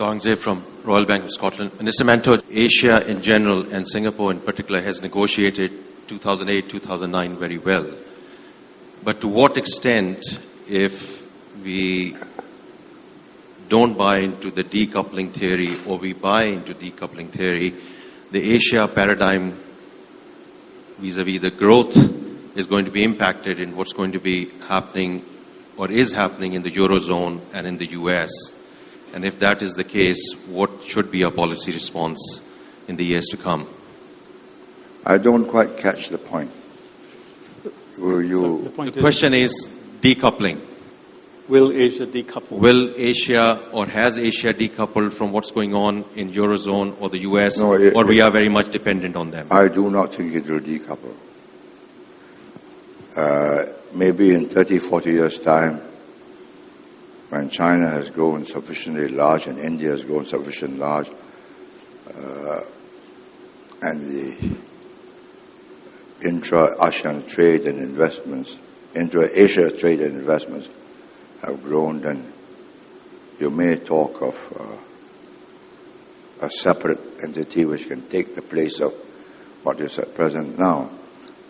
Dong Zhe from Royal Bank of Scotland. Mr. Mentor, Asia in general and Singapore in particular has negotiated 2008-2009 very well. But to what extent, if we don't buy into the decoupling theory or we buy into decoupling theory, the Asia paradigm vis-a-vis the growth is going to be impacted in what's going to be happening or is happening in the Eurozone and in the US? And if that is the case, what should be our policy response in the years to come? I don't quite catch the point. Will you... The question is decoupling. Will Asia decouple? Will Asia or has Asia decoupled from what's going on in Eurozone or the US, No, or we are very much dependent on them? I do not think it will decouple. Maybe in 30, 40 years' time, when China has grown sufficiently large and India has grown sufficiently large, and the intra-ASEAN trade and investments, intra-Asia trade and investments have grown, then you may talk of a separate entity which can take the place of what is at present now.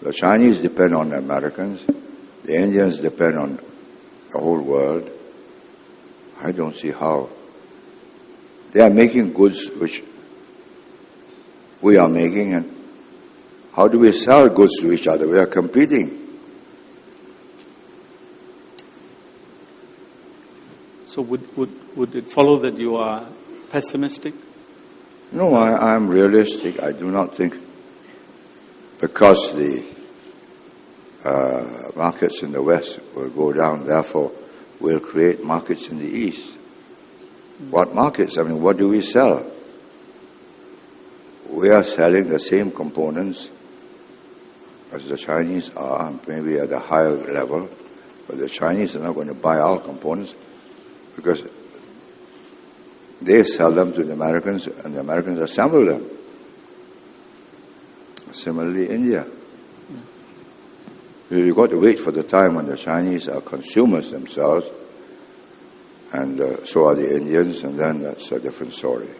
The Chinese depend on the Americans, the Indians depend on the whole world. I don't see how. They are making goods which we are making, and how do we sell goods to each other? We are competing. So would it follow that you are pessimistic? No, I am realistic. I do not think because the markets in the West will go down, therefore we'll create markets in the East. What markets? I mean, what do we sell? We are selling the same components as the Chinese are, maybe at a higher level, but the Chinese are not going to buy our components because they sell them to the Americans and the Americans assemble them. Similarly, India. You've got to wait for the time when the Chinese are consumers themselves, and so are the Indians, and then that's a different story.